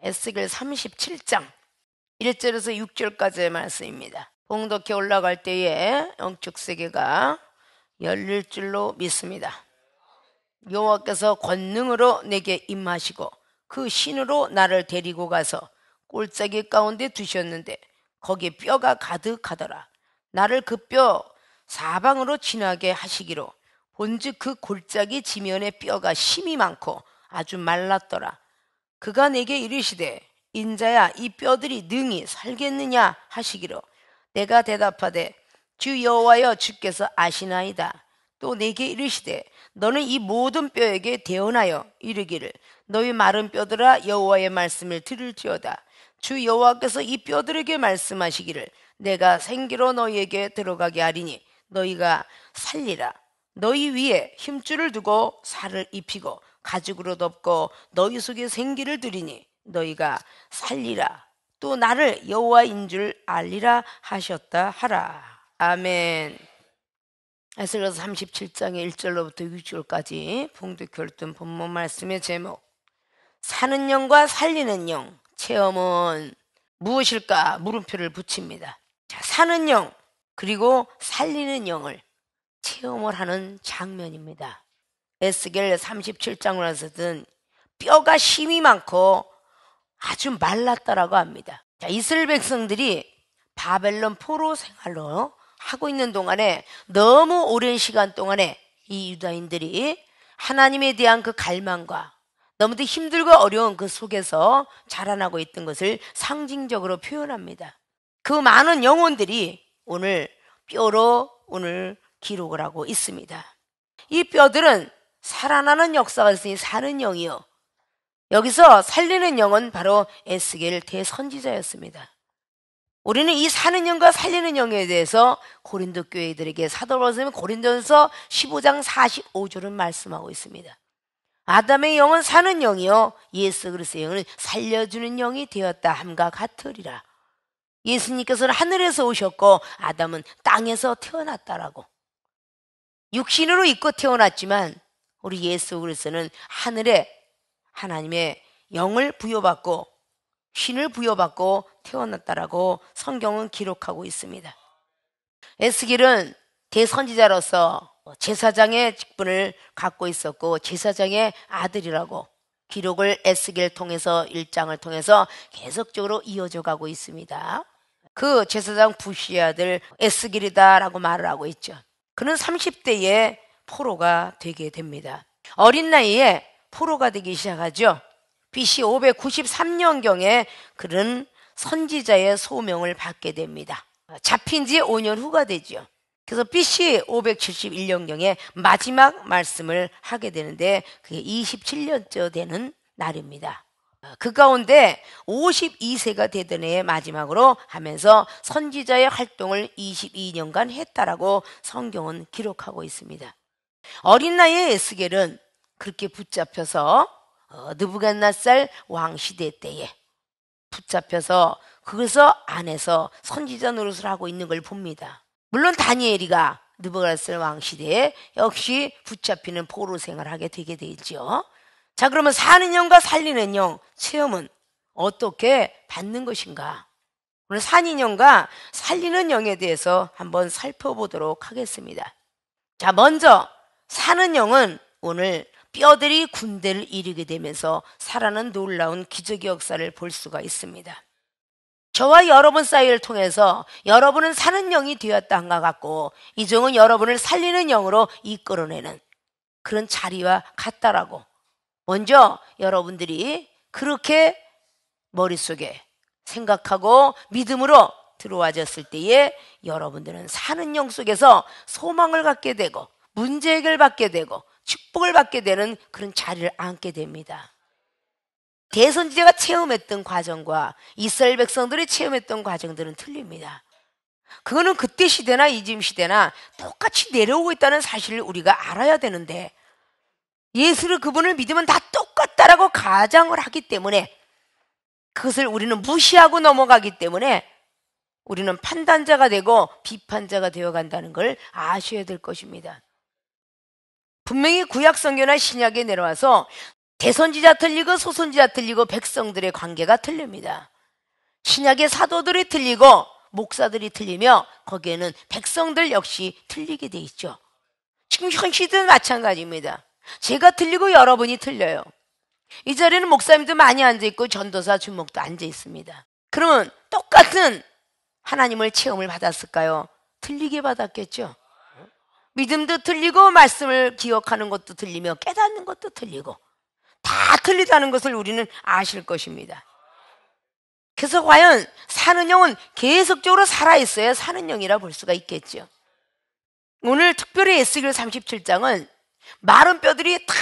에스겔 37장 1절에서 6절까지의 말씀입니다. 봉독해 올라갈 때에 영적 세계가 열릴 줄로 믿습니다. 여호와께서 권능으로 내게 임하시고 그 신으로 나를 데리고 가서 골짜기 가운데 두셨는데 거기에 뼈가 가득하더라. 나를 그 뼈 사방으로 지나게 하시기로 본즉 그 골짜기 지면에 뼈가 심이 많고 아주 말랐더라. 그가 내게 이르시되 인자야 이 뼈들이 능히 살겠느냐 하시기로 내가 대답하되 주 여호와여 주께서 아시나이다. 또 내게 이르시되 너는 이 모든 뼈에게 대언하여 이르기를 너희 마른 뼈들아 여호와의 말씀을 들을지어다. 주 여호와께서 이 뼈들에게 말씀하시기를 내가 생기로 너희에게 들어가게 하리니 너희가 살리라. 너희 위에 힘줄을 두고 살을 입히고 가죽으로 덮고 너희 속에 생기를 들이니 너희가 살리라. 또 나를 여호와인 줄 알리라 하셨다 하라. 아멘. 에스겔 37장의 1절로부터 6절까지 봉독했던 본문 말씀의 제목, 사는 영과 살리는 영 체험은 무엇일까? 물음표를 붙입니다. 자, 사는 영 그리고 살리는 영을 체험을 하는 장면입니다. 에스겔 37장을 와서든 뼈가 힘이 많고 아주 말랐다라고 합니다. 자, 이스라엘 백성들이 바벨론 포로 생활로 하고 있는 동안에 너무 오랜 시간 동안에 이 유다인들이 하나님에 대한 그 갈망과 너무도 힘들고 어려운 그 속에서 자라나고 있던 것을 상징적으로 표현합니다. 그 많은 영혼들이 오늘 뼈로 오늘 기록을 하고 있습니다. 이 뼈들은 살아나는 역사가 있으니 사는 영이요. 여기서 살리는 영은 바로 에스겔 대선지자였습니다. 우리는 이 사는 영과 살리는 영에 대해서 고린도 교회들에게 사도 바울은 고린도전서 15장 45절은 말씀하고 있습니다. 아담의 영은 사는 영이요 예수 그리스도의 영은 살려주는 영이 되었다 함과 같으리라. 예수님께서는 하늘에서 오셨고 아담은 땅에서 태어났다라고. 육신으로 입고 태어났지만 우리 예수 그리스도는 하늘에 하나님의 영을 부여받고 신을 부여받고 태어났다라고 성경은 기록하고 있습니다. 에스겔은 대선지자로서 제사장의 직분을 갖고 있었고 제사장의 아들이라고 기록을 에스겔 통해서 1장을 통해서 계속적으로 이어져 가고 있습니다. 그 제사장 부시의 아들 에스겔이다라고 말을 하고 있죠. 그는 30대에 포로가 되게 됩니다. 어린 나이에 포로가 되기 시작하죠. BC 593년경에 그는 선지자의 소명을 받게 됩니다. 잡힌 지 5년 후가 되죠. 그래서 BC 571년경에 마지막 말씀을 하게 되는데 그게 27년째 되는 날입니다. 그 가운데 52세가 되던 해에 마지막으로 하면서 선지자의 활동을 22년간 했다라고 성경은 기록하고 있습니다. 어린 나이에 에스겔은 그렇게 붙잡혀서 느부갓네살 왕 시대 때에 붙잡혀서 그래서 안에서 선지자 노릇을 하고 있는 걸 봅니다. 물론 다니엘이가 느부갓네살 왕 시대에 역시 붙잡히는 포로 생활을 하게 되게 되죠. 자, 그러면 사는 영과 살리는 영 체험은 어떻게 받는 것인가? 오늘 사는 영과 살리는 영에 대해서 한번 살펴보도록 하겠습니다. 자, 먼저 사는 영은 오늘 뼈들이 군대를 이루게 되면서 살아난 놀라운 기적의 역사를 볼 수가 있습니다. 저와 여러분 사이를 통해서 여러분은 사는 영이 되었다 한가 같고 이 영은 여러분을 살리는 영으로 이끌어내는 그런 자리와 같다라고. 먼저 여러분들이 그렇게 머릿속에 생각하고 믿음으로 들어와졌을 때에 여러분들은 사는 영 속에서 소망을 갖게 되고 문제 해결받게 되고 축복을 받게 되는 그런 자리를 앉게 됩니다. 대선지자가 체험했던 과정과 이스라엘 백성들이 체험했던 과정들은 틀립니다. 그거는 그때 시대나 이즘 시대나 똑같이 내려오고 있다는 사실을 우리가 알아야 되는데 예수를 그분을 믿으면 다 똑같다라고 가정을 하기 때문에 그것을 우리는 무시하고 넘어가기 때문에 우리는 판단자가 되고 비판자가 되어간다는 걸 아셔야 될 것입니다. 분명히 구약 성경이나 신약에 내려와서 대선지자 틀리고 소선지자 틀리고 백성들의 관계가 틀립니다. 신약의 사도들이 틀리고 목사들이 틀리며 거기에는 백성들 역시 틀리게 돼 있죠. 지금 현 시대는 마찬가지입니다. 제가 틀리고 여러분이 틀려요. 이 자리에는 목사님도 많이 앉아있고 전도사 주목도 앉아있습니다. 그러면 똑같은 하나님을 체험을 받았을까요? 틀리게 받았겠죠. 믿음도 틀리고 말씀을 기억하는 것도 틀리며 깨닫는 것도 틀리고 다 틀리다는 것을 우리는 아실 것입니다. 그래서 과연 사는 영은 계속적으로 살아있어야 사는 영이라 볼 수가 있겠죠. 오늘 특별히 에스겔 37장은 마른 뼈들이 다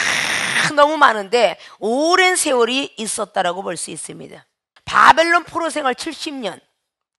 너무 많은데 오랜 세월이 있었다라고 볼 수 있습니다. 바벨론 포로 생활 70년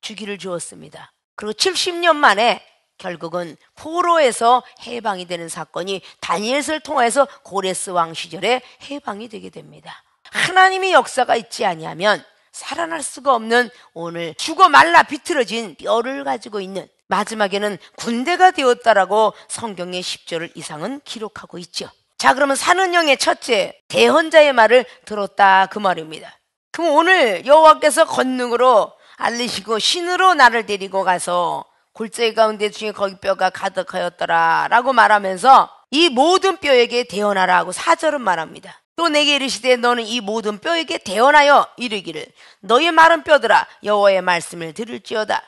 주기를 주었습니다. 그리고 70년 만에 결국은 포로에서 해방이 되는 사건이 다니엘서를 통해서 고레스 왕 시절에 해방이 되게 됩니다. 하나님의 역사가 있지 아니하면 살아날 수가 없는 오늘 죽어 말라 비틀어진 뼈를 가지고 있는, 마지막에는 군대가 되었다라고 성경의 10절 이상은 기록하고 있죠. 자, 그러면 사는 영의 첫째, 대언자의 말을 들었다 그 말입니다. 그럼 오늘 여호와께서 권능으로 알리시고 신으로 나를 데리고 가서 골짜기 가운데 중에 거기 뼈가 가득하였더라 라고 말하면서 이 모든 뼈에게 대언하라 하고 4절은 말합니다. 또 내게 이르시되 너는 이 모든 뼈에게 대언하여 이르기를 너의 마른 뼈들아 여호와의 말씀을 들을지어다.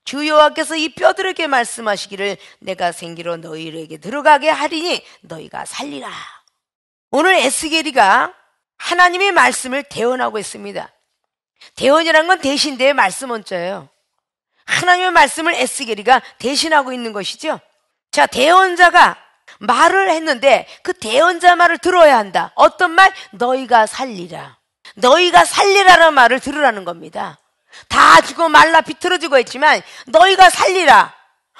주 여호와께서 이 뼈들에게 말씀하시기를 내가 생기로 너희에게 들어가게 하리니 너희가 살리라. 오늘 에스겔이가 하나님의 말씀을 대언하고 있습니다. 대언이란 건 대신대의 말씀 원자예요. 하나님의 말씀을 에스겔이가 대신하고 있는 것이죠. 자, 대언자가 말을 했는데 그 대언자 말을 들어야 한다. 어떤 말? 너희가 살리라. 너희가 살리라라는 말을 들으라는 겁니다. 다 죽어 말라 비틀어지고 있지만 너희가 살리라.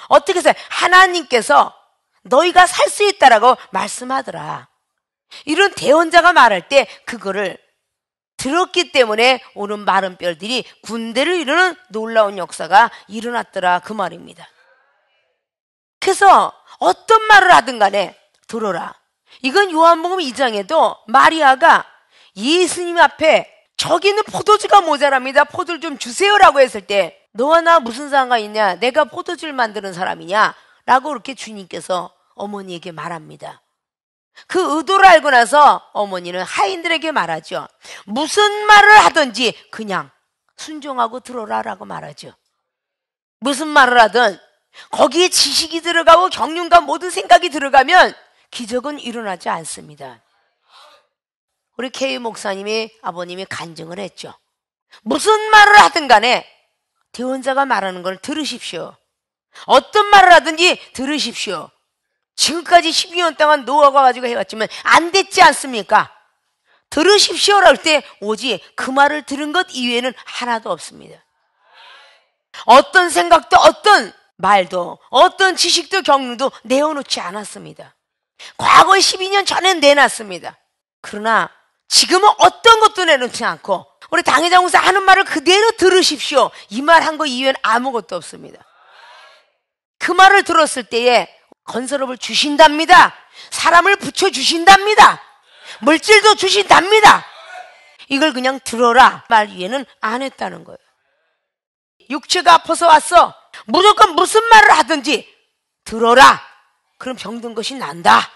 어떻게 해서 하나님께서 너희가 살 수 있다라고 말씀하더라. 이런 대언자가 말할 때 그거를 들었기 때문에 오는 마른 뼈들이 군대를 이루는 놀라운 역사가 일어났더라 그 말입니다. 그래서 어떤 말을 하든 간에 들어라. 이건 요한복음 2장에도 마리아가 예수님 앞에 저기는 포도주가 모자랍니다. 포도를 좀 주세요라고 했을 때 너와 나 무슨 상관 있냐? 내가 포도주를 만드는 사람이냐? 라고 이렇게 주님께서 어머니에게 말합니다. 그 의도를 알고 나서 어머니는 하인들에게 말하죠. 무슨 말을 하든지 그냥 순종하고 들어라 라고 말하죠. 무슨 말을 하든 거기에 지식이 들어가고 경륜과 모든 생각이 들어가면 기적은 일어나지 않습니다. 우리 K 목사님이 아버님이 간증을 했죠. 무슨 말을 하든 간에 대언자가 말하는 걸 들으십시오. 어떤 말을 하든지 들으십시오. 지금까지 12년 동안 노하우가 가지고 해왔지만 안 됐지 않습니까? 들으십시오라고 할 때 오직 그 말을 들은 것 이외에는 하나도 없습니다. 어떤 생각도 어떤 말도 어떤 지식도 경륜도 내어놓지 않았습니다. 과거 12년 전엔 내놨습니다. 그러나 지금은 어떤 것도 내놓지 않고 우리 당회장 목사 하는 말을 그대로 들으십시오. 이 말 한 거 이외에는 아무것도 없습니다. 그 말을 들었을 때에 건설업을 주신답니다. 사람을 붙여주신답니다. 물질도 주신답니다. 이걸 그냥 들어라 말 위에는 안 했다는 거예요. 육체가 아파서 왔어. 무조건 무슨 말을 하든지 들어라. 그럼 병든 것이 난다.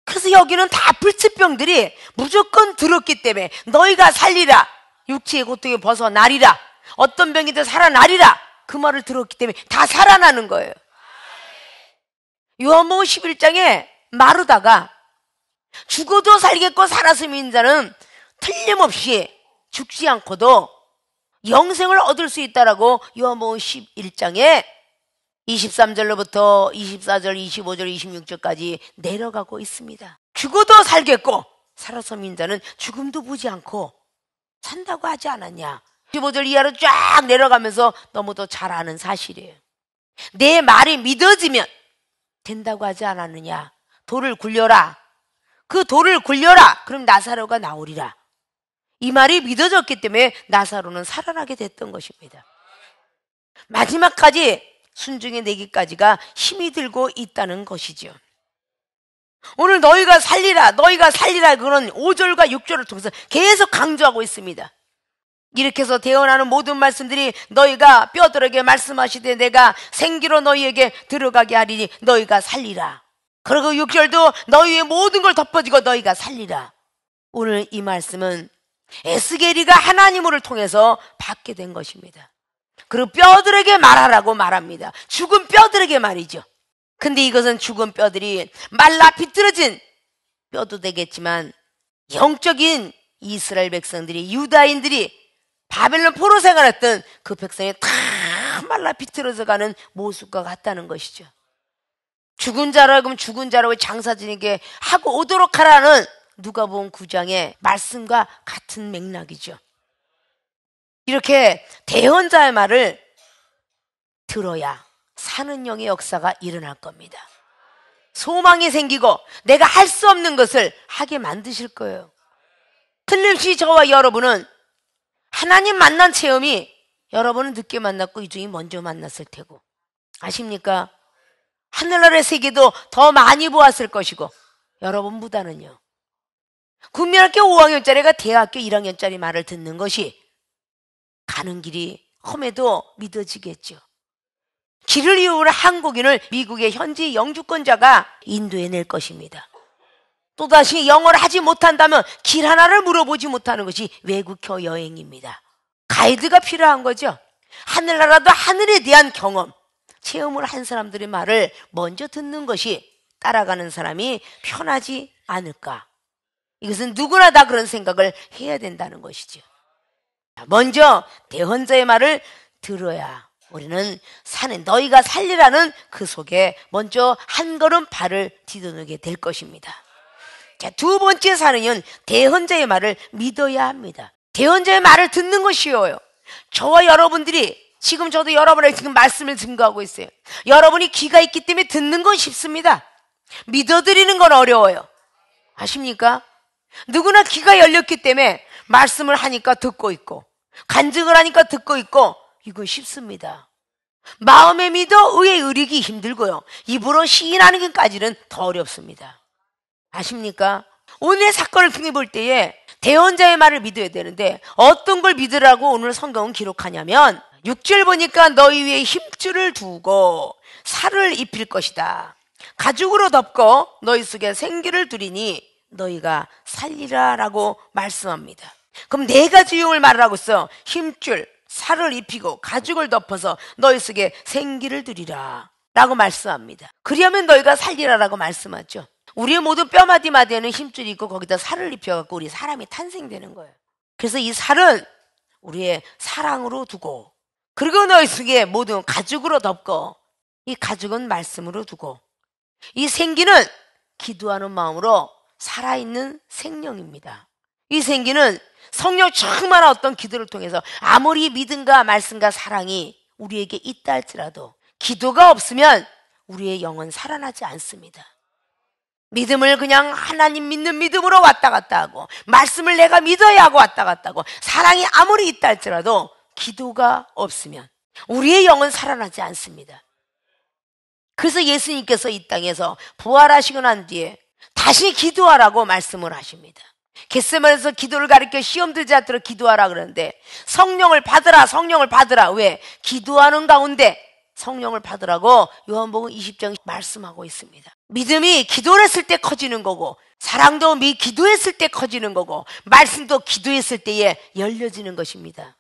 그래서 여기는 다 불치병들이 무조건 들었기 때문에 너희가 살리라. 육체의 고통에 벗어나리라. 어떤 병이든 살아나리라. 그 말을 들었기 때문에 다 살아나는 거예요. 요한복음 11장에 마르다가 죽어도 살겠고 살아서 믿는 자는 틀림없이 죽지 않고도 영생을 얻을 수 있다라고 요한복음 11장에 23절로부터 24절, 25절, 26절까지 내려가고 있습니다. 죽어도 살겠고 살아서 믿는 자는 죽음도 보지 않고 산다고 하지 않았냐. 15절 이하로 쫙 내려가면서 너무도 잘 아는 사실이에요. 내 말이 믿어지면 된다고 하지 않았느냐. 돌을 굴려라. 그 돌을 굴려라. 그럼 나사로가 나오리라. 이 말이 믿어졌기 때문에 나사로는 살아나게 됐던 것입니다. 마지막까지 순종의 내기까지가 힘이 들고 있다는 것이죠. 오늘 너희가 살리라, 너희가 살리라, 그런 5절과 6절을 통해서 계속 강조하고 있습니다. 이렇게 해서 대언하는 모든 말씀들이 너희가 뼈들에게 말씀하시되 내가 생기로 너희에게 들어가게 하리니 너희가 살리라. 그리고 6절도 너희의 모든 걸 덮어지고 너희가 살리라. 오늘 이 말씀은 에스겔이가 하나님을 통해서 받게 된 것입니다. 그리고 뼈들에게 말하라고 말합니다. 죽은 뼈들에게 말이죠. 근데 이것은 죽은 뼈들이 말라 비틀어진 뼈도 되겠지만 영적인 이스라엘 백성들이, 유다인들이 바벨론 포로 생활했던 그 백성이 다 말라 비틀어져 가는 모습과 같다는 것이죠. 죽은 자라고 죽은 자라고 장사지니게 하고 오도록 하라는 누가복음 9장의 말씀과 같은 맥락이죠. 이렇게 대언자의 말을 들어야 사는 영의 역사가 일어날 겁니다. 소망이 생기고 내가 할 수 없는 것을 하게 만드실 거예요. 틀림없이 저와 여러분은 하나님 만난 체험이, 여러분은 늦게 만났고 이중이 먼저 만났을 테고, 아십니까? 하늘나라의 세계도 더 많이 보았을 것이고 여러분보다는요. 국민학교 5학년짜리가 대학교 1학년짜리 말을 듣는 것이 가는 길이 험해도 믿어지겠죠. 길을 이루는 한국인을 미국의 현지 영주권자가 인도해낼 것입니다. 또다시 영어를 하지 못한다면 길 하나를 물어보지 못하는 것이 외국어 여행입니다. 가이드가 필요한 거죠. 하늘나라도 하늘에 대한 경험, 체험을 한 사람들의 말을 먼저 듣는 것이 따라가는 사람이 편하지 않을까. 이것은 누구나 다 그런 생각을 해야 된다는 것이죠. 먼저 대언자의 말을 들어야 우리는 사는, 너희가 살리라는 그 속에 먼저 한 걸음 발을 디뎌놓게 될 것입니다. 자, 두 번째 사는은 대언자의 말을 믿어야 합니다. 대언자의 말을 듣는 것이요. 저와 여러분들이 지금, 저도 여러분에게 지금 말씀을 증거하고 있어요. 여러분이 귀가 있기 때문에 듣는 건 쉽습니다. 믿어드리는 건 어려워요. 아십니까? 누구나 귀가 열렸기 때문에 말씀을 하니까 듣고 있고, 간증을 하니까 듣고 있고, 이건 쉽습니다. 마음에 믿어 의에 의리기 힘들고요, 입으로 시인하는 것까지는 더 어렵습니다. 아십니까? 오늘의 사건을 통해 볼 때에 대언자의 말을 믿어야 되는데 어떤 걸 믿으라고 오늘 성경은 기록하냐면 6절 보니까 너희 위에 힘줄을 두고 살을 입힐 것이다. 가죽으로 덮고 너희 속에 생기를 두리니 너희가 살리라 라고 말씀합니다. 그럼 네 가지 유형을 말하고 있어. 힘줄, 살을 입히고 가죽을 덮어서 너희 속에 생기를 두리라 라고 말씀합니다. 그리하면 너희가 살리라 라고 말씀하죠. 우리의 모든 뼈마디마디에는 힘줄이 있고 거기다 살을 입혀갖고 우리 사람이 탄생되는 거예요. 그래서 이 살은 우리의 사랑으로 두고, 그리고 너희 속에 모든 가죽으로 덮고, 이 가죽은 말씀으로 두고, 이 생기는 기도하는 마음으로 살아있는 생명입니다. 이 생기는 성령 충만한 어떤 기도를 통해서 아무리 믿음과 말씀과 사랑이 우리에게 있다 할지라도 기도가 없으면 우리의 영은 살아나지 않습니다. 믿음을 그냥 하나님 믿는 믿음으로 왔다 갔다 하고, 말씀을 내가 믿어야 하고 왔다 갔다 하고, 사랑이 아무리 있다 할지라도 기도가 없으면 우리의 영은 살아나지 않습니다. 그래서 예수님께서 이 땅에서 부활하시고 난 뒤에 다시 기도하라고 말씀을 하십니다. 겟세마네에서 기도를 가르쳐 시험 들지 않도록 기도하라 그러는데 성령을 받으라, 성령을 받으라. 왜? 기도하는 가운데 성령을 받으라고 요한복음 20장 말씀하고 있습니다. 믿음이 기도를 했을 때 커지는 거고, 사랑도 기도했을 때 커지는 거고, 말씀도 기도했을 때에 열려지는 것입니다.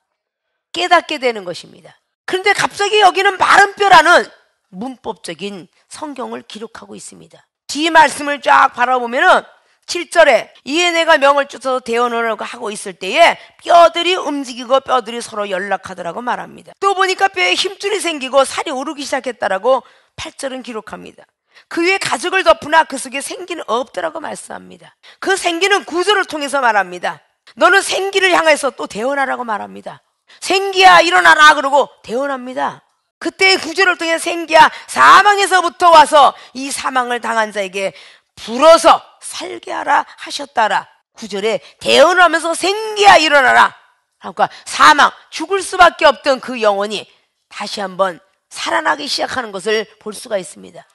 깨닫게 되는 것입니다. 그런데 갑자기 여기는 마른 뼈라는 문법적인 성경을 기록하고 있습니다. 뒤 말씀을 쫙 바라보면은 7절에 이에 내가 명을 주셔서 대언을 하고 있을 때에 뼈들이 움직이고 뼈들이 서로 연락하더라고 말합니다. 또 보니까 뼈에 힘줄이 생기고 살이 오르기 시작했다라고 8절은 기록합니다. 그 위에 가죽을 덮으나 그 속에 생기는 없더라고 말씀합니다. 그 생기는 구절을 통해서 말합니다. 너는 생기를 향해서 또 대언하라고 말합니다. 생기야 일어나라 그러고 대언합니다. 그때의 구절을 통해 생기야 사망에서부터 와서 이 사망을 당한 자에게 불어서 살게 하라 하셨다라. 9절에 대언을 하면서 생기야 일어나라. 그러니까 사망, 죽을 수밖에 없던 그 영혼이 다시 한번 살아나기 시작하는 것을 볼 수가 있습니다.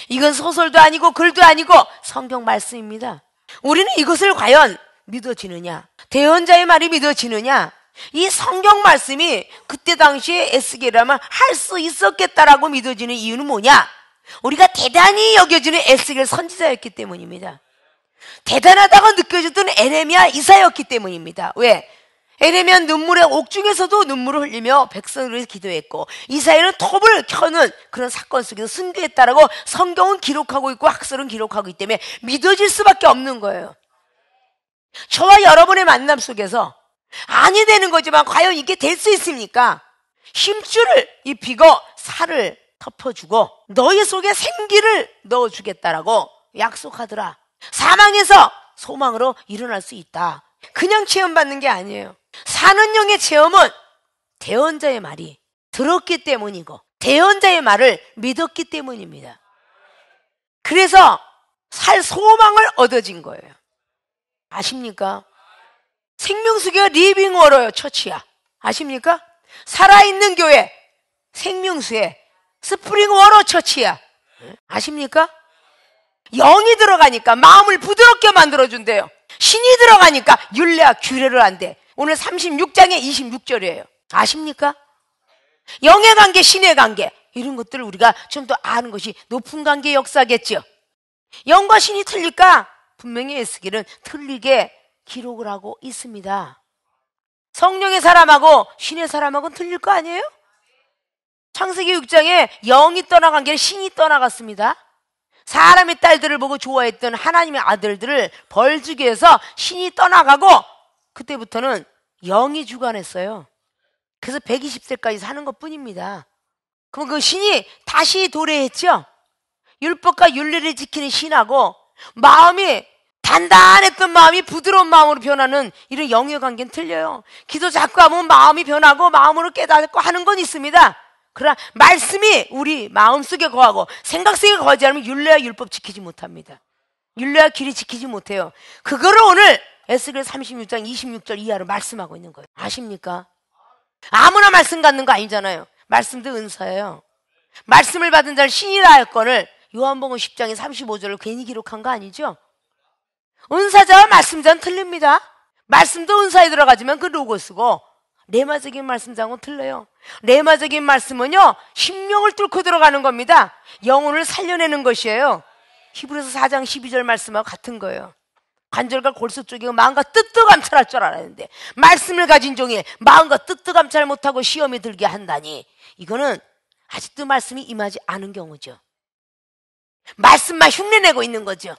이건 소설도 아니고 글도 아니고 성경 말씀입니다. 우리는 이것을 과연 믿어지느냐? 대언자의 말이 믿어지느냐? 이 성경 말씀이 그때 당시에 에스겔이라면 할 수 있었겠다라고 믿어지는 이유는 뭐냐? 우리가 대단히 여겨지는 에스겔 선지자였기 때문입니다. 대단하다고 느껴졌던 에레미야 이사야였기 때문입니다. 왜? 에레미야는 눈물의 옥중에서도 눈물을 흘리며 백성을 위해서 기도했고, 이사야는 톱을 켜는 그런 사건 속에서 순교했다라고 성경은 기록하고 있고 학설은 기록하고 있기 때문에 믿어질 수밖에 없는 거예요. 저와 여러분의 만남 속에서 아니 되는 거지만 과연 이게 될 수 있습니까? 힘줄을 입히고 살을 덮어주고 너희 속에 생기를 넣어주겠다라고 약속하더라. 사망에서 소망으로 일어날 수 있다. 그냥 체험받는 게 아니에요. 사는 영의 체험은 대언자의 말이 들었기 때문이고 대언자의 말을 믿었기 때문입니다. 그래서 살 소망을 얻어진 거예요. 아십니까? 생명수교가 리빙 워러요 처치야. 아십니까? 살아있는 교회 생명수의 스프링 워러 처치야. 아십니까? 영이 들어가니까 마음을 부드럽게 만들어준대요. 신이 들어가니까 율례와 규례를 한대. 오늘 36장에 26절이에요. 아십니까? 영의 관계, 신의 관계, 이런 것들을 우리가 좀 더 아는 것이 높은 관계 역사겠죠. 영과 신이 틀릴까? 분명히 에스겔은 틀리게 기록을 하고 있습니다. 성령의 사람하고 신의 사람하고는 틀릴 거 아니에요? 창세기 6장에 영이 떠나간 게 아니라 신이 떠나갔습니다. 사람의 딸들을 보고 좋아했던 하나님의 아들들을 벌주기 위해서 신이 떠나가고 그때부터는 영이 주관했어요. 그래서 120세까지 사는 것 뿐입니다. 그럼 그 신이 다시 도래했죠. 율법과 윤리를 지키는 신하고 마음이 단단했던 마음이 부드러운 마음으로 변하는 이런 영의 관계는 틀려요. 기도 자꾸 하면 마음이 변하고 마음으로 깨닫고 하는 건 있습니다. 그러나 말씀이 우리 마음속에 거하고 생각 속에 거하지 않으면 율례와 율법 지키지 못합니다. 율례와 길이 지키지 못해요. 그거를 오늘 에스겔 36장 26절 이하로 말씀하고 있는 거예요. 아십니까? 아무나 말씀 갖는 거 아니잖아요. 말씀도 은사예요. 말씀을 받은 자를 신이라 할 건을 요한복음 10장에 35절을 괜히 기록한 거 아니죠? 은사자와 말씀자는 틀립니다. 말씀도 은사에 들어가지만 그 로고스고 레마적인 말씀자하고는 틀려요. 레마적인 말씀은요 심령을 뚫고 들어가는 겁니다. 영혼을 살려내는 것이에요. 히브리서 4장 12절 말씀하고 같은 거예요. 관절과 골수 쪽이고 마음과 뜻도 감찰할 줄 알았는데 말씀을 가진 종이 마음과 뜻도 감찰 못하고 시험에 들게 한다니, 이거는 아직도 말씀이 임하지 않은 경우죠. 말씀만 흉내내고 있는 거죠.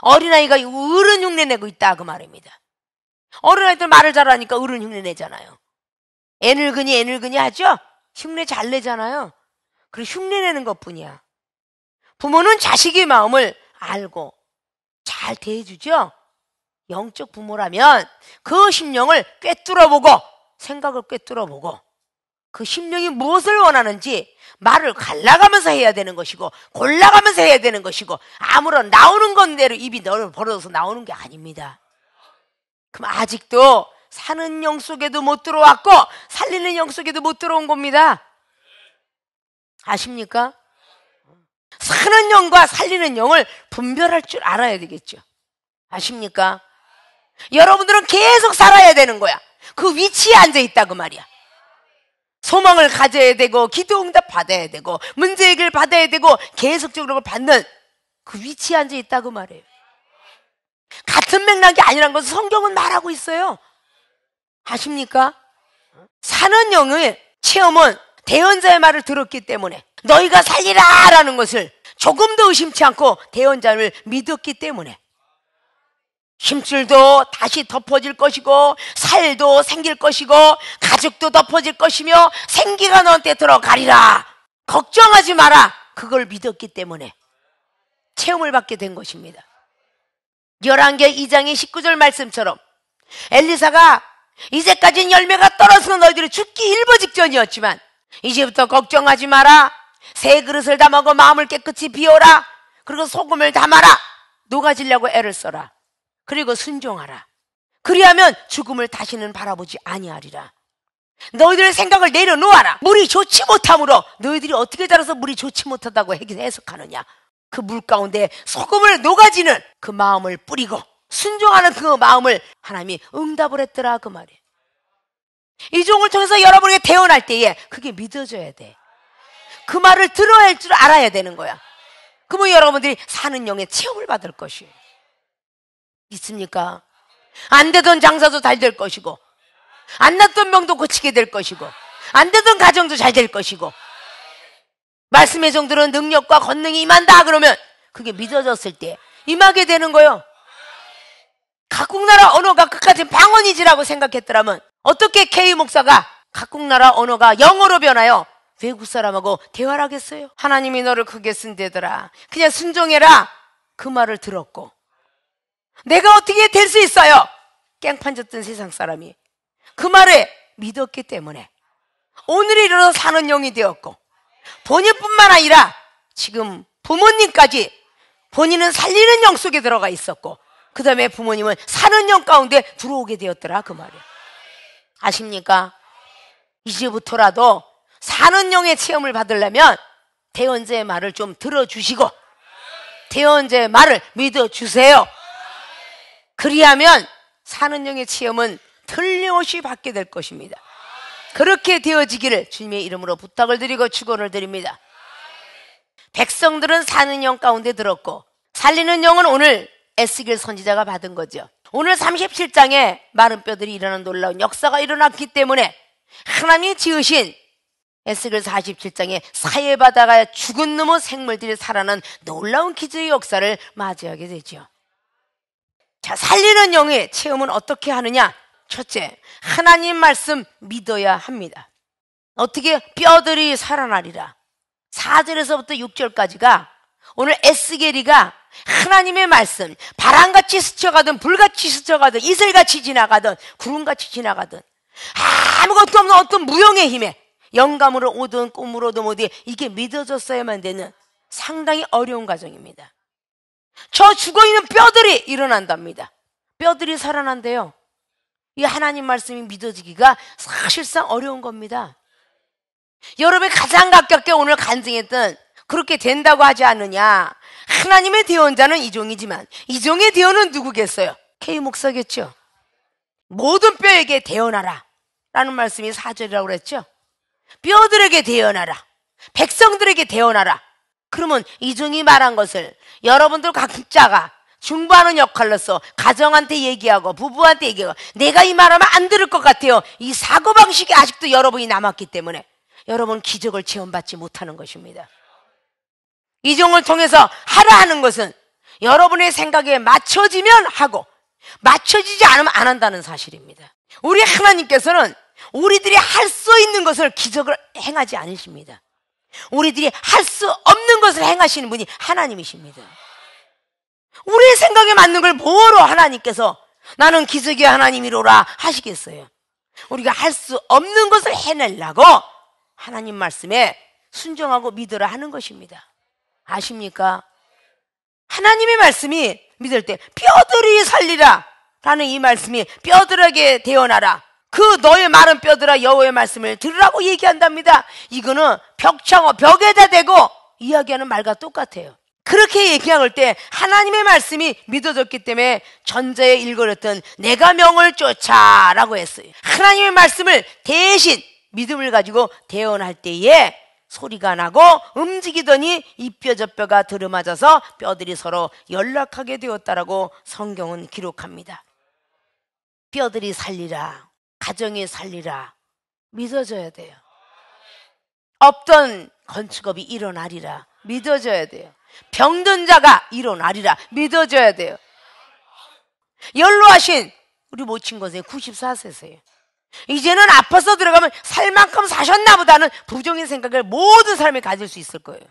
어린아이가 어른 흉내내고 있다 그 말입니다. 어린아이들 말을 잘하니까 어른 흉내내잖아요. 애늙은이 하죠? 흉내 잘 내잖아요. 그리고 흉내내는 것뿐이야. 부모는 자식의 마음을 알고 잘 대해주죠. 영적 부모라면 그 심령을 꿰뚫어보고 생각을 꿰뚫어보고 그 심령이 무엇을 원하는지 말을 갈라가면서 해야 되는 것이고 골라가면서 해야 되는 것이고 아무런 나오는 건대로 입이 벌어져서 나오는 게 아닙니다. 그럼 아직도 사는 영 속에도 못 들어왔고 살리는 영 속에도 못 들어온 겁니다. 아십니까? 사는 영과 살리는 영을 분별할 줄 알아야 되겠죠. 아십니까? 여러분들은 계속 살아야 되는 거야. 그 위치에 앉아 있다 그 말이야. 소망을 가져야 되고 기도 응답 받아야 되고 문제 해결 받아야 되고 계속적으로 받는 그 위치에 앉아 있다 그 말이에요. 같은 맥락이 아니란 것을 성경은 말하고 있어요. 아십니까? 사는 영의 체험은 대언자의 말을 들었기 때문에 너희가 살리라 라는 것을 조금도 의심치 않고 대언자를 믿었기 때문에 힘줄도 다시 덮어질 것이고 살도 생길 것이고 가죽도 덮어질 것이며 생기가 너한테 들어가리라. 걱정하지 마라. 그걸 믿었기 때문에 체험을 받게 된 것입니다. 열왕기하 2장의 19절 말씀처럼 엘리사가 이제까지는 열매가 떨어져서 너희들이 죽기 일보 직전이었지만 이제부터 걱정하지 마라. 새 그릇을 담아고 마음을 깨끗이 비워라. 그리고 소금을 담아라. 녹아지려고 애를 써라. 그리고 순종하라. 그리하면 죽음을 다시는 바라보지 아니하리라. 너희들의 생각을 내려놓아라. 물이 좋지 못함으로 너희들이 어떻게 자라서 물이 좋지 못하다고 해석하느냐. 그 물 가운데 소금을 녹아지는 그 마음을 뿌리고 순종하는 그 마음을 하나님이 응답을 했더라, 그 말이에요. 이 종을 통해서 여러분에게 태어날 때에 그게 믿어져야 돼. 그 말을 들어야 할 줄 알아야 되는 거야. 그러면 여러분들이 사는 영의 체험을 받을 것이에요. 믿습니까? 안 되던 장사도 잘 될 것이고, 안 났던 병도 고치게 될 것이고, 안 되던 가정도 잘 될 것이고, 말씀의 종들은 능력과 권능이 임한다 그러면 그게 믿어졌을 때 임하게 되는 거예요. 각국 나라 언어가 끝까지 방언이지라고 생각했더라면 어떻게 K 목사가 각국 나라 언어가 영어로 변하여 외국 사람하고 대화를 하겠어요? 하나님이 너를 크게 쓴대더라. 그냥 순종해라. 그 말을 들었고, 내가 어떻게 될 수 있어요? 깽판졌던 세상 사람이 그 말에 믿었기 때문에 오늘에 이르러 사는 영이 되었고, 본인뿐만 아니라 지금 부모님까지 본인은 살리는 영 속에 들어가 있었고, 그 다음에 부모님은 사는 영 가운데 들어오게 되었더라, 그 말이에요. 아십니까? 이제부터라도 사는 영의 체험을 받으려면 대언자의 말을 좀 들어주시고 대언자의 말을 믿어주세요. 그리하면 사는 영의 체험은 틀림없이 받게 될 것입니다. 그렇게 되어지기를 주님의 이름으로 부탁을 드리고 축원을 드립니다. 백성들은 사는 영 가운데 들었고, 살리는 영은 오늘 에스겔 선지자가 받은 거죠. 오늘 37장에 마른 뼈들이 일어나는 놀라운 역사가 일어났기 때문에 하나님이 지으신 에스겔 47장에 사해바다가 죽은 놈의 생물들이 살아난 놀라운 기적의 역사를 맞이하게 되죠. 자, 살리는 영의 체험은 어떻게 하느냐? 첫째, 하나님 말씀 믿어야 합니다. 어떻게? 뼈들이 살아나리라. 4절에서부터 6절까지가 오늘 에스겔이가 하나님의 말씀, 바람같이 스쳐가든 불같이 스쳐가든 이슬같이 지나가든 구름같이 지나가든 아무것도 없는 어떤 무용의 힘에 영감으로 오든 꿈으로든 오든 이게 믿어졌어야만 되는 상당히 어려운 과정입니다. 저 죽어있는 뼈들이 일어난답니다. 뼈들이 살아난대요. 이 하나님 말씀이 믿어지기가 사실상 어려운 겁니다. 여러분이 가장 가깝게 오늘 간증했던 그렇게 된다고 하지 않느냐. 하나님의 대언자는 이종이지만 이종의 대언은 누구겠어요? K 목사겠죠. 모든 뼈에게 대언하라 라는 말씀이 4절이라고 그랬죠. 뼈들에게 대언하라, 백성들에게 대언하라. 그러면 이종이 말한 것을 여러분들 각자가 중보하는 역할로서 가정한테 얘기하고 부부한테 얘기하고, 내가 이 말하면 안 들을 것 같아요. 이 사고방식이 아직도 여러분이 남았기 때문에 여러분 기적을 체험받지 못하는 것입니다. 이종을 통해서 하라 하는 것은 여러분의 생각에 맞춰지면 하고 맞춰지지 않으면 안 한다는 사실입니다. 우리 하나님께서는 우리들이 할 수 있는 것을 기적을 행하지 않으십니다. 우리들이 할 수 없는 것을 행하시는 분이 하나님이십니다. 우리의 생각에 맞는 걸 뭐로 하나님께서 나는 기적의 하나님이로라 하시겠어요? 우리가 할 수 없는 것을 해내려고 하나님 말씀에 순종하고 믿으라 하는 것입니다. 아십니까? 하나님의 말씀이 믿을 때 뼈들이 살리라 라는 이 말씀이 뼈들에게 대언하라, 그 너의 마른 뼈들아 여호와의 말씀을 들으라고 얘기한답니다. 이거는 벽창호 벽에다 대고 이야기하는 말과 똑같아요. 그렇게 얘기할 때 하나님의 말씀이 믿어졌기 때문에 전자에 일거렸던 내가 명을 쫓아 라고 했어요. 하나님의 말씀을 대신 믿음을 가지고 대언할 때에 소리가 나고 움직이더니 이 뼈 저 뼈가 들어맞아서 뼈들이 서로 연락하게 되었다라고 성경은 기록합니다. 뼈들이 살리라, 가정이 살리라, 믿어져야 돼요. 없던 건축업이 일어나리라, 믿어져야 돼요. 병든 자가 일어나리라, 믿어져야 돼요. 연로하신 우리 모친 것에 94세세요. 이제는 아파서 들어가면 살 만큼 사셨나 보다는 부정의 생각을 모든 사람이 가질 수 있을 거예요.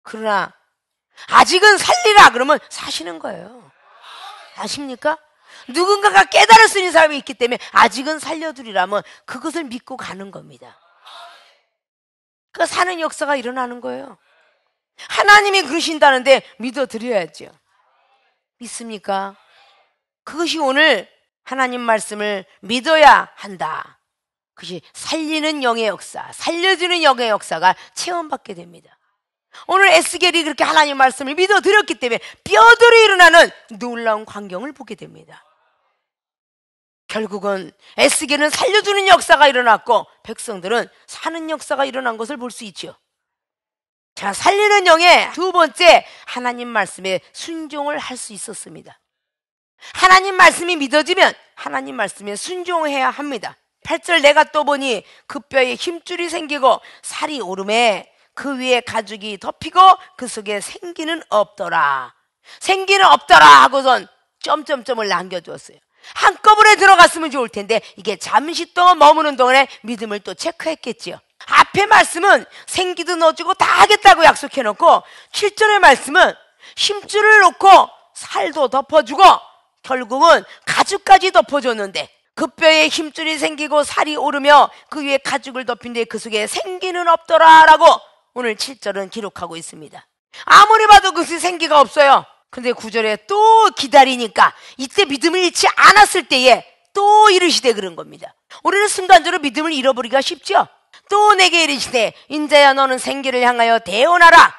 그러나 아직은 살리라 그러면 사시는 거예요. 아십니까? 누군가가 깨달을 수 있는 사람이 있기 때문에 아직은 살려두리라면 그것을 믿고 가는 겁니다. 그 사는 역사가 일어나는 거예요. 하나님이 그러신다는데 믿어드려야죠. 믿습니까? 그것이 오늘 하나님 말씀을 믿어야 한다. 그것이 살리는 영의 역사, 살려주는 영의 역사가 체험받게 됩니다. 오늘 에스겔이 그렇게 하나님 말씀을 믿어드렸기 때문에 뼈들이 일어나는 놀라운 광경을 보게 됩니다. 결국은 에스겔은 살려주는 역사가 일어났고 백성들은 사는 역사가 일어난 것을 볼 수 있죠. 자, 살리는 영의 두 번째, 하나님 말씀에 순종을 할 수 있었습니다. 하나님 말씀이 믿어지면 하나님 말씀에 순종해야 합니다. 8절, 내가 또 보니 그 뼈에 힘줄이 생기고 살이 오르매 그 위에 가죽이 덮이고 그 속에 생기는 없더라. 생기는 없더라 하고선 점점점을 남겨두었어요. 한꺼번에 들어갔으면 좋을 텐데 이게 잠시 동안 머무는 동안에 믿음을 또 체크했겠지요. 앞에 말씀은 생기도 넣어주고 다 하겠다고 약속해놓고 7절의 말씀은 힘줄을 놓고 살도 덮어주고 결국은 가죽까지 덮어줬는데 그 뼈에 힘줄이 생기고 살이 오르며 그 위에 가죽을 덮인데 그 속에 생기는 없더라 라고 오늘 7절은 기록하고 있습니다. 아무리 봐도 그것이 생기가 없어요. 근데 9절에 또 기다리니까 이때 믿음을 잃지 않았을 때에 또 이르시되 그런 겁니다. 우리는 순간적으로 믿음을 잃어버리기가 쉽죠. 또 내게 이르시되 인자야 너는 생기를 향하여 대언하라.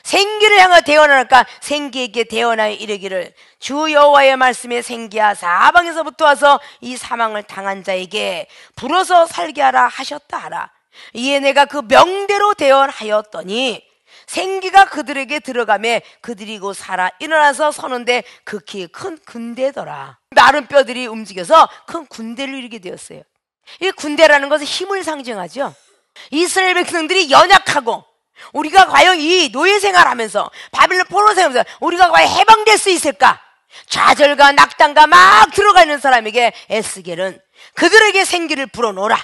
생기를 향하여 대언하니까 생기에게 대언하여 이르기를 주 여호와의 말씀에 생기야 사방에서부터 와서 이 사망을 당한 자에게 불어서 살게 하라 하셨다 하라. 이에 내가 그 명대로 대언하였더니 생기가 그들에게 들어가매 그들이 곧 살아 일어나서 서는데 극히 큰 군대더라. 마른 뼈들이 움직여서 큰 군대를 이루게 되었어요. 이 군대라는 것은 힘을 상징하죠. 이스라엘 백성들이 연약하고 우리가 과연 이 노예 생활하면서 바빌론 포로 생활하면서 우리가 과연 해방될 수 있을까? 좌절과 낙담과 막 들어가 있는 사람에게 에스겔은 그들에게 생기를 불어넣어라.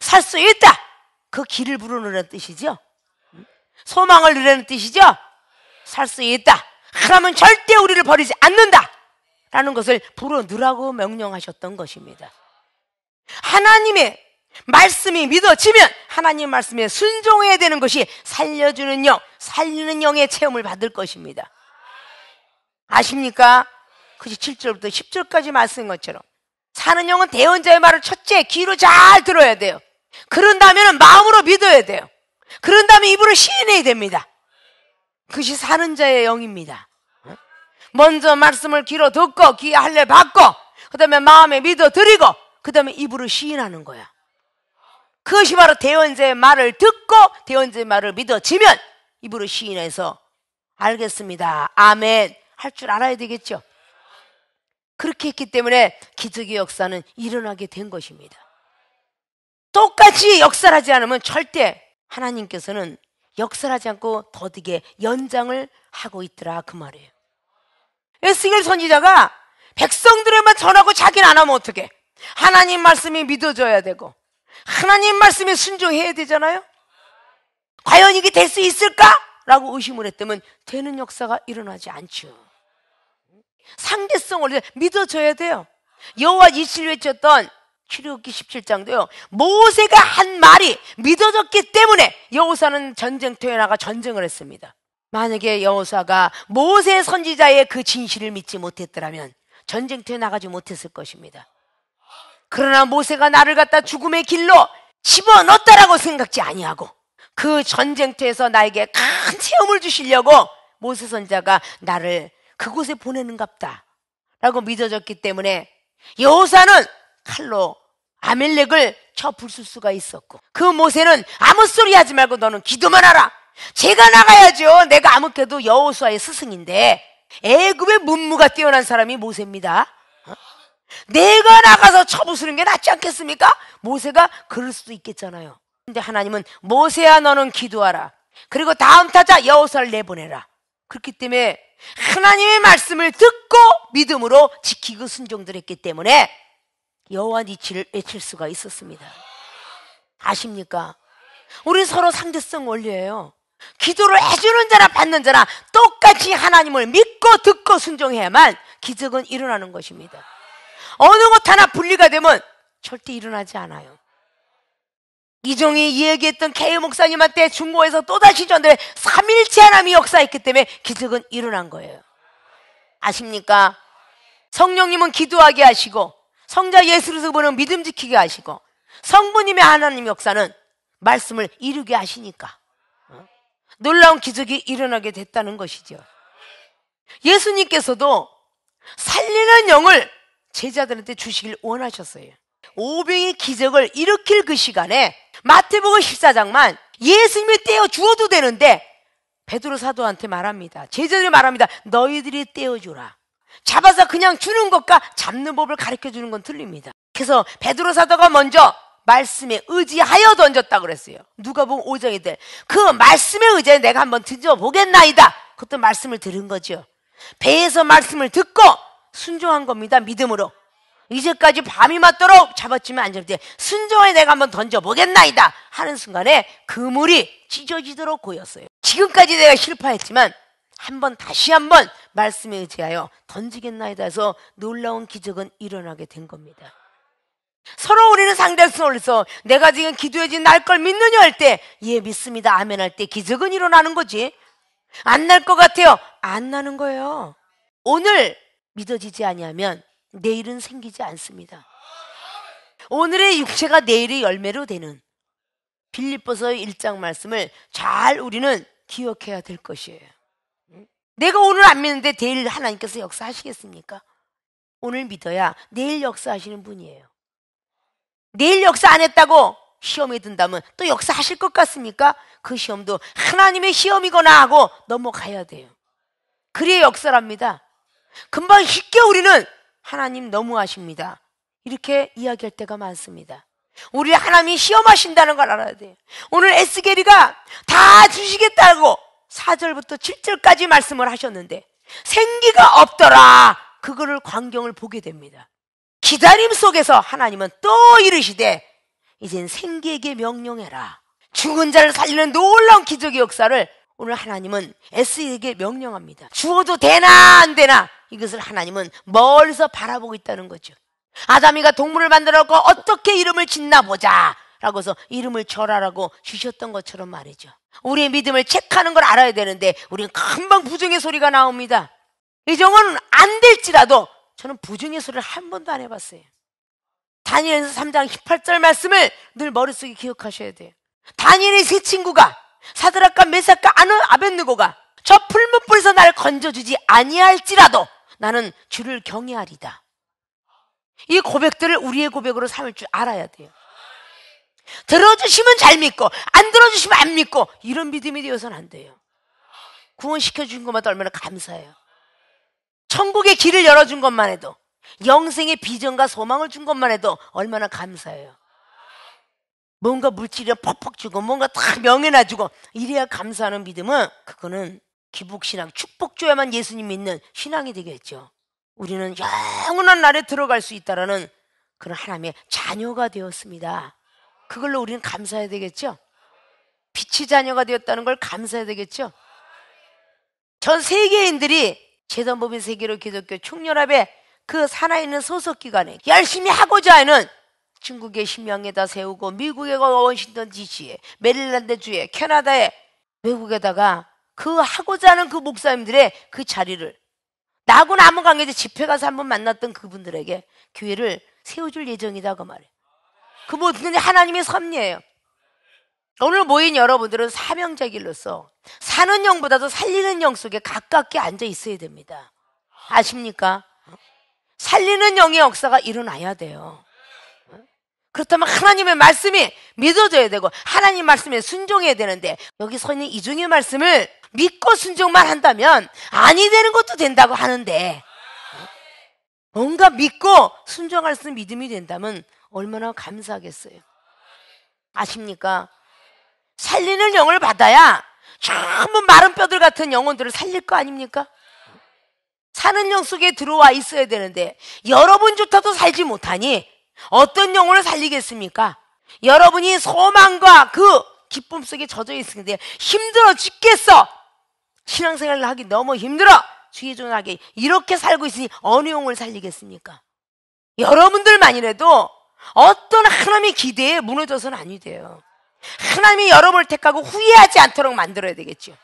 살 수 있다. 그 길을 불어넣으라는 뜻이죠. 소망을 누리는 뜻이죠. 살 수 있다. 하나님은 절대 우리를 버리지 않는다 라는 것을 불어넣으라고 명령하셨던 것입니다. 하나님의 말씀이 믿어지면 하나님 말씀에 순종해야 되는 것이 살려주는 영, 살리는 영의 체험을 받을 것입니다. 아십니까? 그것이 7절부터 10절까지 말씀인 것처럼 사는 영은 대언자의 말을 첫째 귀로 잘 들어야 돼요. 그런 다음에는 마음으로 믿어야 돼요. 그런 다음에 입으로 시인해야 됩니다. 그것이 사는 자의 영입니다. 먼저 말씀을 귀로 듣고 귀에 할례 받고 그 다음에 마음에 믿어드리고 그 다음에 입으로 시인하는 거야. 그것이 바로 대언자의 말을 듣고 대언자의 말을 믿어지면 입으로 시인해서 알겠습니다, 아멘 할 줄 알아야 되겠죠. 그렇게 했기 때문에 기적의 역사는 일어나게 된 것입니다. 똑같이 역사하지 않으면 절대 하나님께서는 역사하지 않고 더디게 연장을 하고 있더라 그 말이에요. 에스겔 선지자가 백성들에만 전하고 자기는 안 하면 어떡해? 하나님 말씀이 믿어져야 되고 하나님 말씀에 순종해야 되잖아요. 과연 이게 될 수 있을까? 라고 의심을 했다면 되는 역사가 일어나지 않죠. 상대성을 믿어줘야 돼요. 여호와 이시를 외쳤던 출애굽기 17장도요 모세가 한 말이 믿어졌기 때문에 여호사는 전쟁터에 나가 전쟁을 했습니다. 만약에 여호사가 모세 선지자의 그 진실을 믿지 못했더라면 전쟁터에 나가지 못했을 것입니다. 그러나 모세가 나를 갖다 죽음의 길로 집어넣었다라고 생각지 아니하고 그 전쟁터에서 나에게 큰 체험을 주시려고 모세 선지자가 나를 그곳에 보내는갑다 라고 믿어졌기 때문에 여호사는 칼로 아멜렉을 쳐 부술 수가 있었고 그 모세는 아무 소리 하지 말고 너는 기도만 하라. 제가 나가야죠. 내가 아무래도 여호수아의 스승인데 애굽의 문무가 뛰어난 사람이 모세입니다. 내가 나가서 쳐부수는 게 낫지 않겠습니까? 모세가 그럴 수도 있겠잖아요. 근데 하나님은 모세야 너는 기도하라. 그리고 다음 타자 여호수아를 내보내라. 그렇기 때문에 하나님의 말씀을 듣고 믿음으로 지키고 순종들 했기 때문에 여호와 니치를 외칠 수가 있었습니다. 아십니까? 우리 서로 상대성 원리예요. 기도를 해주는 자나 받는 자나 똑같이 하나님을 믿고 듣고 순종해야만 기적은 일어나는 것입니다. 어느 것 하나 분리가 되면 절대 일어나지 않아요. 이종이 이야기했던 K 목사님한테 중고에서 또다시 전달해 3일째 하나님이 역사했기 때문에 기적은 일어난 거예요. 아십니까? 성령님은 기도하게 하시고 성자 예수 그리스도는 믿음 지키게 하시고 성부님의 하나님 역사는 말씀을 이루게 하시니까 놀라운 기적이 일어나게 됐다는 것이죠. 예수님께서도 살리는 영을 제자들한테 주시길 원하셨어요. 오병의 기적을 일으킬 그 시간에 마태복음 14장만 예수님이 떼어 주어도 되는데 베드로 사도한테 말합니다. 제자들이 말합니다. 너희들이 떼어주라. 잡아서 그냥 주는 것과 잡는 법을 가르쳐주는 건 틀립니다. 그래서 베드로 사도가 먼저 말씀에 의지하여 던졌다 그랬어요. 누가복음 5장에 그 말씀에 의지해 내가 한번 던져보겠나이다. 그것도 말씀을 들은 거죠. 배에서 말씀을 듣고 순종한 겁니다. 믿음으로. 이제까지 밤이 맞도록 잡았지만 안 잡을 때 순종하여 내가 한번 던져보겠나이다 하는 순간에 그물이 찢어지도록 고였어요. 지금까지 내가 실패했지만 다시 한번 말씀에 의지하여 던지겠나이다 해서 놀라운 기적은 일어나게 된 겁니다. 서로 우리는 상대에서 올려서 내가 지금 기도해 진 날 걸 믿느냐 할 때 예 믿습니다 아멘 할 때 기적은 일어나는 거지. 안 날 것 같아요. 안 나는 거예요. 오늘 믿어지지 아니하면 내일은 생기지 않습니다. 오늘의 육체가 내일의 열매로 되는 빌립보서 1장 말씀을 잘 우리는 기억해야 될 것이에요. 내가 오늘 안 믿는데 내일 하나님께서 역사하시겠습니까? 오늘 믿어야 내일 역사하시는 분이에요. 내일 역사 안 했다고 시험에 든다면 또 역사하실 것 같습니까? 그 시험도 하나님의 시험이거나 하고 넘어가야 돼요. 그래야 역사랍니다. 금방 쉽게 우리는 하나님 너무하십니다 이렇게 이야기할 때가 많습니다. 우리 하나님이 시험하신다는 걸 알아야 돼요. 오늘 에스겔이가 다 주시겠다고 4절부터 7절까지 말씀을 하셨는데 생기가 없더라. 그거를 광경을 보게 됩니다. 기다림 속에서 하나님은 또 이르시되 이젠 생기에게 명령해라. 죽은 자를 살리는 놀라운 기적의 역사를 오늘 하나님은 에스겔에게 명령합니다. 죽어도 되나 안 되나 이것을 하나님은 멀리서 바라보고 있다는 거죠. 아담이가 동물을 만들어놓고 어떻게 이름을 짓나 보자 라고 해서 이름을 절하라고 주셨던 것처럼 말이죠. 우리의 믿음을 체크하는 걸 알아야 되는데 우리는 금방 부정의 소리가 나옵니다. 이 정은 안 될지라도 저는 부정의 소리를 한 번도 안 해봤어요. 다니엘서 3장 18절 말씀을 늘 머릿속에 기억하셔야 돼요. 다니엘의 세 친구가 사드락과 메삭과 아벳느고가 저 풀무불에서 나를 건져주지 아니할지라도 나는 주를 경외하리다. 이 고백들을 우리의 고백으로 삼을 줄 알아야 돼요. 들어주시면 잘 믿고 안 들어주시면 안 믿고 이런 믿음이 되어서는 안 돼요. 구원시켜 준 것마다 얼마나 감사해요. 천국의 길을 열어준 것만 해도 영생의 비전과 소망을 준 것만 해도 얼마나 감사해요. 뭔가 물질이 퍽퍽 주고 뭔가 다 명예나 주고 이래야 감사하는 믿음은 그거는 기복신앙 축복 줘야만 예수님 믿는 신앙이 되겠죠. 우리는 영원한 날에 들어갈 수 있다라는 그런 하나님의 자녀가 되었습니다. 그걸로 우리는 감사해야 되겠죠. 빛의 자녀가 되었다는 걸 감사해야 되겠죠. 전 세계인들이 재단법인 세계로 기독교 총연합의 그 산하에 있는 소속기관에 열심히 하고자 하는 중국의 신명에다 세우고 미국의 워싱턴 DC에 메릴랜드 주에 캐나다에 외국에다가 그 하고자 하는 그 목사님들의 그 자리를 나하고는 아무 관계없이 집회 가서 한번 만났던 그분들에게 교회를 세워줄 예정이다 그 말이에요. 그 모든 하나님의 섭리예요. 오늘 모인 여러분들은 사명자길로서 사는 영보다도 살리는 영 속에 가깝게 앉아 있어야 됩니다. 아십니까? 살리는 영의 역사가 일어나야 돼요. 그렇다면 하나님의 말씀이 믿어져야 되고 하나님 말씀에 순종해야 되는데 여기 서 있는 이중의 말씀을 믿고 순종만 한다면 아니 되는 것도 된다고 하는데 뭔가 믿고 순종할 수 있는 믿음이 된다면 얼마나 감사하겠어요. 아십니까? 살리는 영을 받아야 전부 마른 뼈들 같은 영혼들을 살릴 거 아닙니까? 사는 영 속에 들어와 있어야 되는데 여러분조차도 살지 못하니 어떤 영혼을 살리겠습니까? 여러분이 소망과 그 기쁨 속에 젖어 있는데 힘들어 죽겠어. 신앙생활을 하기 너무 힘들어. 주의 종하게 이렇게 살고 있으니 어느 영혼을 살리겠습니까? 여러분들만이라도 어떤 하나님의 기대에 무너져서는 아니 돼요. 하나님이 여러분을 택하고 후회하지 않도록 만들어야 되겠죠.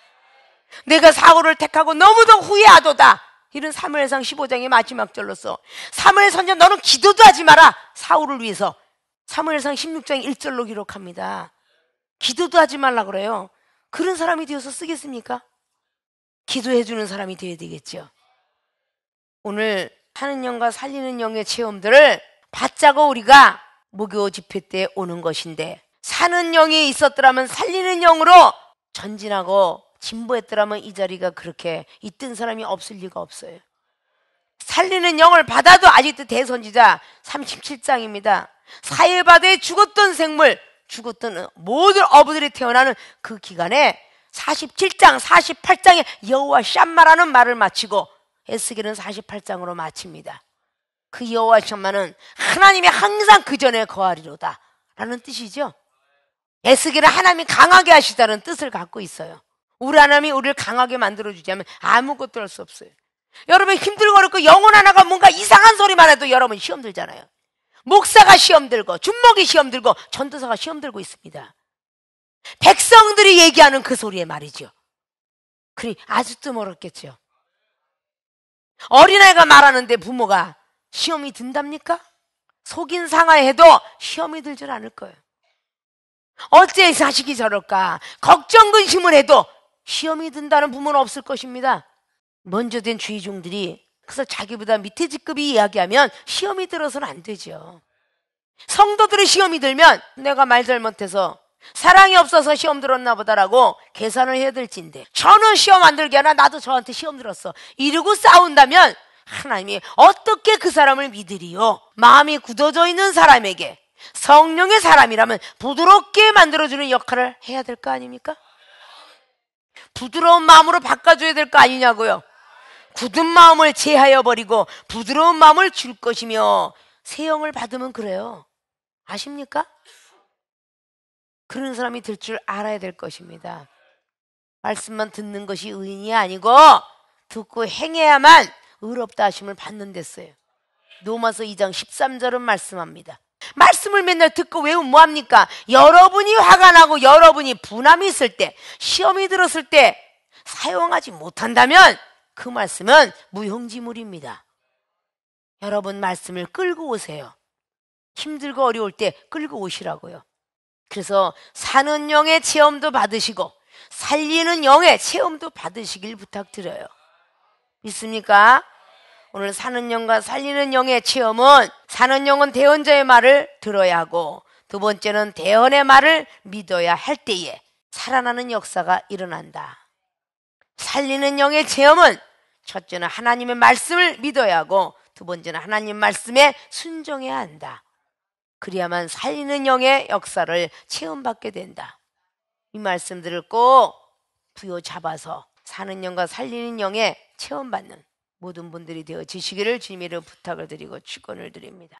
내가 사울을 택하고 너무도 후회하도다. 이런 사무엘상 15장의 마지막 절로서 사무엘 선지자 너는 기도도 하지 마라. 사울을 위해서 사무엘상 16장 1절로 기록합니다. 기도도 하지 말라 그래요. 그런 사람이 되어서 쓰겠습니까? 기도해주는 사람이 되어야 되겠죠. 오늘 사는 영과 살리는 영의 체험들을 받자고 우리가 무교 집회 때 오는 것인데, 사는 영이 있었더라면 살리는 영으로 전진하고 진보했더라면 이 자리가 그렇게 있던 사람이 없을 리가 없어요. 살리는 영을 받아도 아직도 대선지자 37장입니다. 사해바다에 죽었던 생물, 죽었던 모든 어부들이 태어나는 그 기간에 47장, 48장에 여호와 샴마라는 말을 마치고 에스겔은 48장으로 마칩니다. 그 여호와 샴마는 하나님이 항상 그 전에 거하리로다 라는 뜻이죠. 에스겔은 하나님이 강하게 하시다는 뜻을 갖고 있어요. 우리 하나님이 우리를 강하게 만들어주자면 아무것도 할 수 없어요. 여러분 힘들고 어렵고 영혼 하나가 뭔가 이상한 소리만 해도 여러분 시험 들잖아요. 목사가 시험 들고 준목이 시험 들고 전도사가 시험 들고 있습니다. 백성들이 얘기하는 그 소리에 말이죠. 그리 아직도 멀었겠죠. 어린아이가 말하는데 부모가 시험이 든답니까? 속인 상하해도 시험이 들질 않을 거예요. 어째 자식이 저럴까? 걱정 근심을 해도 시험이 든다는 부모는 없을 것입니다. 먼저 된 주의종들이 그래서 자기보다 밑에 직급이 이야기하면 시험이 들어서는 안 되죠. 성도들의 시험이 들면 내가 말 잘못해서 사랑이 없어서 시험 들었나 보다라고 계산을 해야 될진데, 저는 시험 안 들게 하나 나도 저한테 시험 들었어 이러고 싸운다면 하나님이 어떻게 그 사람을 믿으리요? 마음이 굳어져 있는 사람에게 성령의 사람이라면 부드럽게 만들어주는 역할을 해야 될 거 아닙니까? 부드러운 마음으로 바꿔줘야 될 거 아니냐고요. 굳은 마음을 제하여 버리고 부드러운 마음을 줄 것이며, 새 영을 받으면 그래요. 아십니까? 그런 사람이 될 줄 알아야 될 것입니다. 말씀만 듣는 것이 의인이 아니고 듣고 행해야만 의롭다 하심을 받는 데서요. 로마서 2장 13절은 말씀합니다. 말씀을 맨날 듣고 외우면 뭐합니까? 여러분이 화가 나고 여러분이 분함이 있을 때, 시험이 들었을 때 사용하지 못한다면 그 말씀은 무용지물입니다. 여러분 말씀을 끌고 오세요. 힘들고 어려울 때 끌고 오시라고요. 그래서 사는 영의 체험도 받으시고 살리는 영의 체험도 받으시길 부탁드려요. 믿습니까? 오늘 사는 영과 살리는 영의 체험은, 사는 영은 대언자의 말을 들어야 하고 두 번째는 대언의 말을 믿어야 할 때에 살아나는 역사가 일어난다. 살리는 영의 체험은 첫째는 하나님의 말씀을 믿어야 하고 두 번째는 하나님 말씀에 순종해야 한다. 그래야만 살리는 영의 역사를 체험받게 된다. 이 말씀들을 꼭 부여잡아서 사는 영과 살리는 영의 체험받는 모든 분들이 되어지시기를 주님으로 부탁을 드리고 축원을 드립니다.